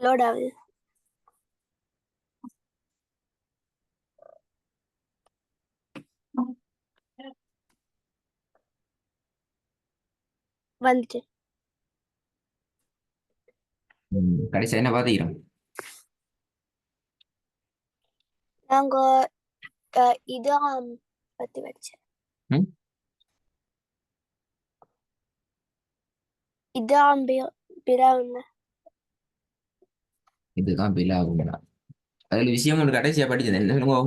Load ஆகுது. வந்துட்டு கடைசியா என்ன பாத்துக்கிறோம்? நாங்க இதான் பத்தி வச்சேன். ம்? இதான் பிரவுன். இதுதான் பிலாகுங்களா? அதுல விஷயம் ஒன்று கடைசியா படிச்சது என்ன சொல்லுங்க?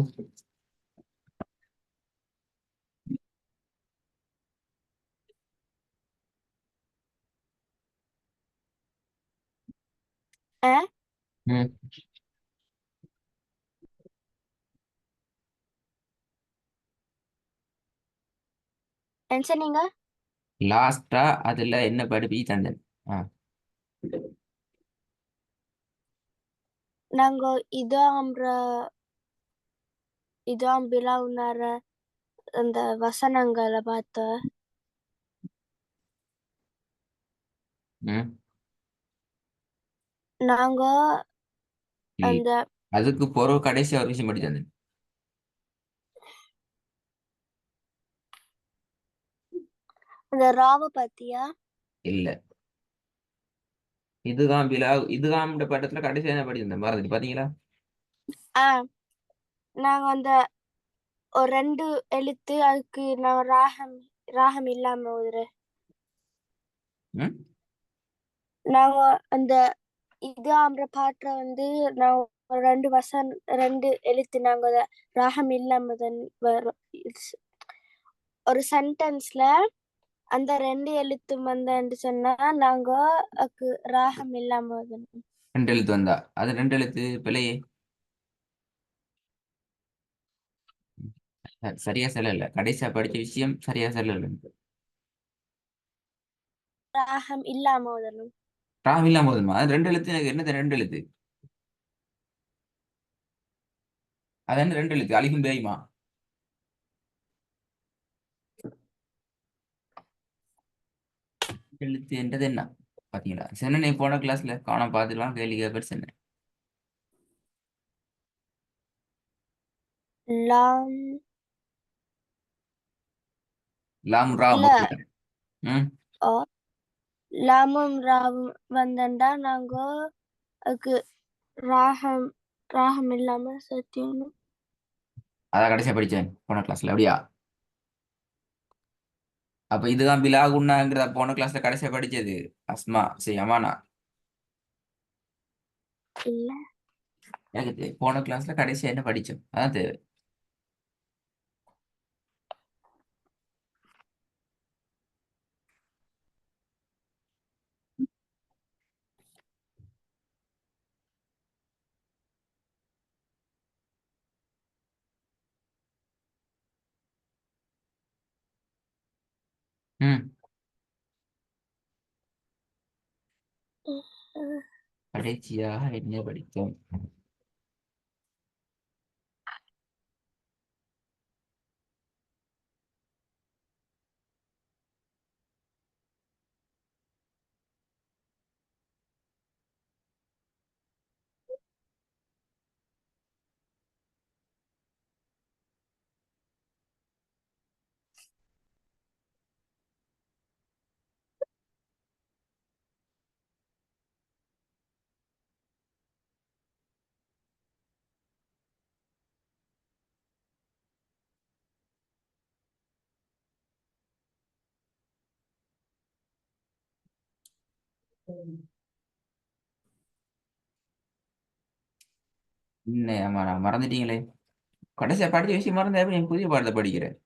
ஆ ம். என்ன சொன்னீங்க? லாஸ்டா அதுல என்ன படிப்பி தந்தேன்? ஆ. நாங்க இதான் பிரவுனார அந்த வசனங்களை பார்த்து ம். நாங்க இல்ல. அந்த அதுக்கு பிறகு கடைசியா ஒரு விஷயம் படி தந்தேன். அந்த ராவ பத்தியா. இல்ல. இதுதான் இதுதான் படத்துல கடைசியா என்ன படி தந்தேன் மறந்துட்டு பாத்தீங்களா? ஆ நாங்க அந்த ஒரு ரெண்டு எழுத்து அதுக்கு நான் ராகம் இல்லாம ஒரு ம். நாங்க அந்த இது ஆம்பர பாட்டுல வந்து நான் ஒரு ரெண்டு எழுத்து நாங்க அத ராகம் இல்லாம வரும். ஒரு சென்டென்ஸ்ல அந்த ரெண்டு எழுத்து வந்தேன்னு சொன்னா நாங்க அதுக்கு ராகம் இல்லாம வரும். ரெண்டு எழுத்து வந்தா அது ரெண்டு எழுத்து பிழையே. சரியா சொல்லல, கடைசியா படிச்ச விஷயம் சரியா சொல்லல. ராகம் இல்லாம வரும். ராம் இல்லாம போதுமா? அது ரெண்டு எழுத்து, எனக்கு என்னது ரெண்டு எழுத்து? அது என்ன ரெண்டு எழுத்து? அழிக்கும் பேயுமா? எழுத்து என்றது என்ன? பாத்தீங்களா சென்னை போன கிளாஸ்ல காணாம பாத்துக்கலாம் கேள்வி கேட்பர் சொன்னேன். லாம் லாம் ரா இல்ல. போட்டுட்டேன். ம். ஓ, லாமும் ராவும் வந்தண்டா நாங்க அதுக்கு ராகம் ராகம் இல்லாம சத்தியணும். அதான் கடைசியா படிச்சேன் போன கிளாஸ்ல, அப்படியா? அப்ப இதுதான் பிலாகுன்னாங்கிறத போன கிளாஸ்ல கடைசியா படிச்சது. அஸ்மா சரி அமானா. இல்ல. எனக்கு போன கிளாஸ்ல கடைசியா என்ன படிச்சோம் அதான் தேவை. ம். கடைசியாக என்ன படித்தோம்? இன்னும் அம்மா நான் மறந்துட்டீங்களே. கடைசியா படிச்ச விஷயம் மறந்தா எப்படி நீ புதிய பாடத்தை படிக்கிறேன்?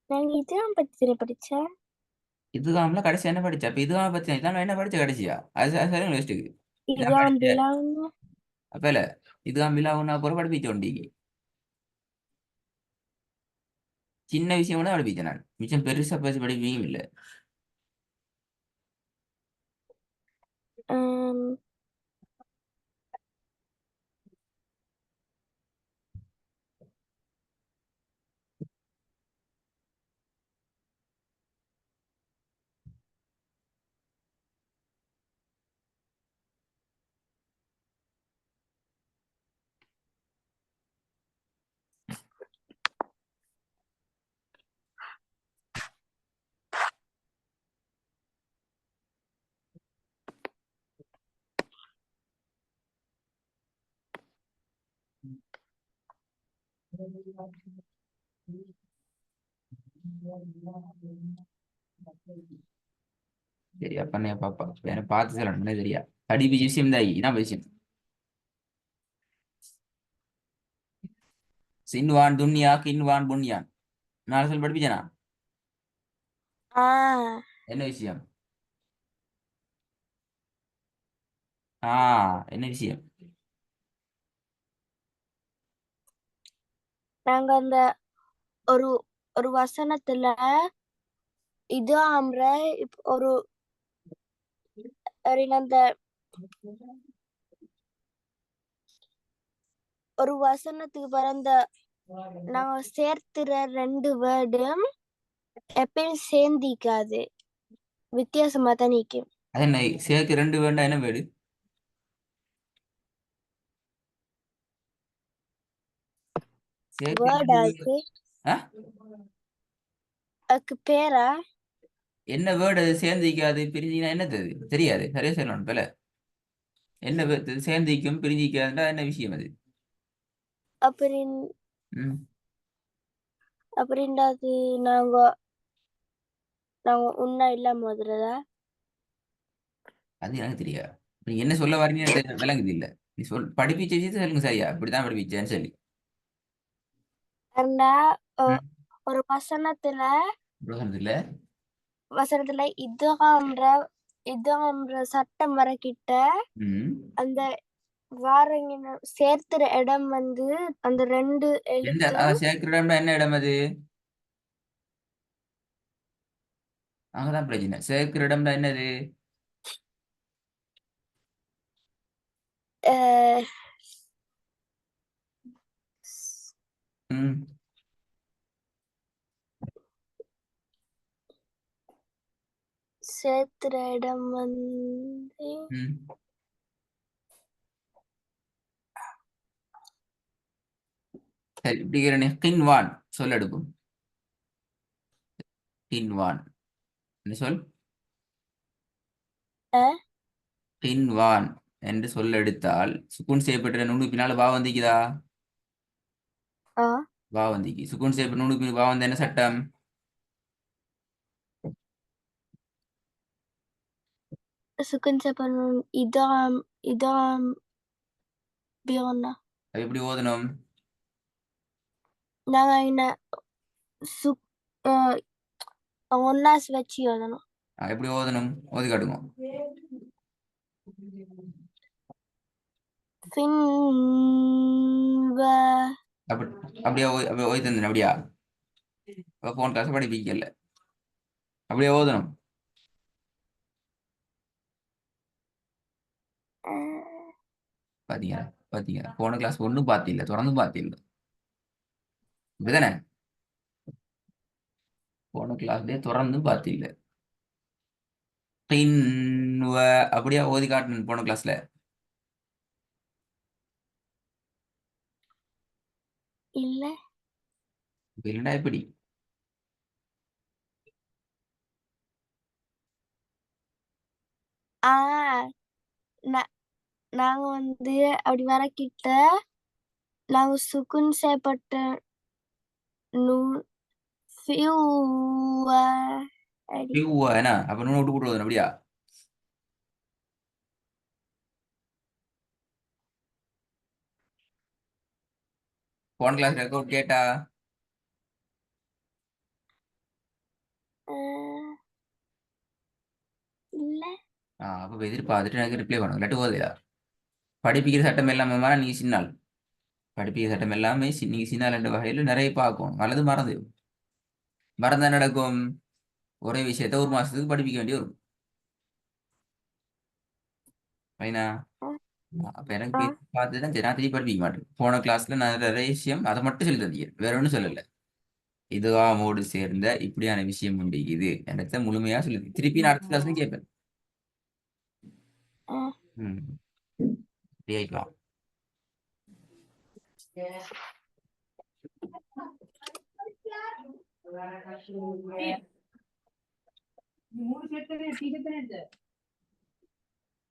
நாங்க இதான் பத்தி படிச்சேன். இதுகாமல கடைசியா என்ன படிச்ச? அப்ப இதுகாம பத்தி இதான் என்ன படிச்ச கடைசியா? அது சரிங்க லிஸ்ட்டுக்கு. இதான் இதான் படிச்ச. பிலாவுன்னு. அப்பல இதுதான் மிலாவுன்னா அப்புறம் படிப்பிச்சோண்டிக்கு. சின்ன விஷயம் கூட படிப்பிச்சேன் நான், மிச்சம் பெருசா பேசி படிப்பியும் இல்லை. ஆம், சரி அப்ப நான் பாப்பா எனக்கு பார்த்து சொல்லணும் சரியா படிப்பு விஷயம் தான் இதான் விஷயம் சின்வான் துன்யா கின்வான் புன்யான் நாலு சொல் படிப்பிச்சனா ஆ என்ன விஷயம் ஆ என்ன விஷயம் நாங்க அந்த ஒரு ஒரு வசனத்துல இது ஆம்ற ஒரு அந்த ஒரு வசனத்துக்கு பிறந்த நாங்க சேர்த்துற ரெண்டு வேர்டும் எப்பயும் சேர்ந்திக்காது வித்தியாசமா தான் நிக்கும் அது என்ன சேர்க்கு ரெண்டு வேண்டாம் என்ன வேடு சேர்க்கு வேர்ட் ரெண்டு அதுக்கு ஆ அதுக்கு பேரா என்ன வேர்டு அது சேர்ந்திக்காது பிரிஞ்சினா என்னது அது தெரியாது சரியா சொல்லணும் போல என்ன சேர்ந்திக்கும் பிரிஞ்சிக்காதுன்றா என்ன விஷயம் அது அப்படின் ம் அப்படின்றது நாங்க நாங்க உன்ன இல்லாம முதல்ல அது எனக்கு தெரியாது நீ என்ன சொல்ல வரீங்கன்னு எனக்கு விளங்குது இல்ல நீ படிப்பிச்ச விஷயத்தை சொல்லுங்க சரியா இப்படிதான் படிப்பிச்சேன்னு சொல்லி ஏன்னா ம் ஒரு இல்ல வசனத்துல இது ஆம்ற சட்டம் வரைக்கிட்ட ம் அந்த வாரங்க சேர்த்துற இடம் வந்து அந்த ரெண்டு எந்த எழுத்தும் சேர்க்கிற இடம்னா என்ன இடம் அது அங்கதான் பிரச்சனை சேர்க்கிற இடம்னா என்னது அஹ், ம் சேர்த்துற இடம் வந்து ம் சரி இப்படி கின்வான் சொல் எடுக்கும் கின்வான் என்ன சொல் அஹ், கின்வான் என்று சொல் எடுத்தால் சுக்குன் செய்யப்பட்ட நுண்ணு பின்னால வா வந்திக்குதா ஆ, வா வந்திக்கு சுக்குன் செய்யப்பட்ட நுண்ணு பின் வா வந்த என்ன சட்டம் சுக்குன் பண்ணணும் இதாம் பியோனா அது எப்படி ஓதணும் நாங்க என்ன சுக் அஹ், ஒன்னாஸ் வச்சு எழுதணும் எப்படி ஓதணும் ஓதி காட்டுங்க பின்வ அப்படி அப்படியே அப்படியே ஓதி தந்தேன் அப்படியா போன கிளாஸ் படிப்பிக்கல அப்படியே ஓதணும் அஹ், பாத்தீங்களா பாத்தீங்களா போன கிளாஸ் ஒன்றும் பார்த்தில்ல தொடர்ந்து பார்த்தில்ல இப்படிதானே போன கிளாஸ்லயே தொடர்ந்து பார்த்தில்ல கின்வ அப்படியே ஓதி காட்டணும் போன கிளாஸ்ல இல்ல இல்லைன்னா எப்படி ஆ நாங்க வந்து அப்படி வரக்கிட்ட நாங்க சுக்குன் செய்யப்பட்ட நூ ஃபியூவ அடி என்ன அப்ப நூறு விட்டு போட்டு ஓதணும் அப்படியா போன கிளாஸ் ரெக்கார்ட் கேட்டா அஹ், இல்ல அப்ப எதிர்பார்த்துட்டு எனக்கு ரிப்ளை பண்ணும் இல்லாட்டி ஓதையா படிப்பிக்கிற சட்டம் எல்லாமே மாதிரி நீங்க சின்னால் படிப்பிக்கிற சட்டம் எல்லாமே நீங்க சின்னால் என்ற வகையில் நிறைய பார்க்கும் அல்லது மறந்து மறந்தா நடக்கும் ஒரே விஷயத்த ஒரு மாசத்துக்கு படிப்பிக்க வேண்டிய வரும் ஐனா அஹ், அப்ப எனக்கு ஆ, பார்த்துதான் சரி நான் திருப்பி படிப்பிக்க மாட்டேன் போன கிளாஸ்ல நான் நிறைய விஷயம் அதை மட்டும் சொல்லி தந்தீங்க வேற ஒன்றும் சொல்லல இதுவாமோடு சேர்ந்த இப்படியான விஷயம் உண்டு இது எனக்கு முழுமையா சொல்லி திருப்பி நான் அடுத்த கிளாஸ்ல கேட்பேன் அஹ். ம் இப்படி ஆயிக்கலாம்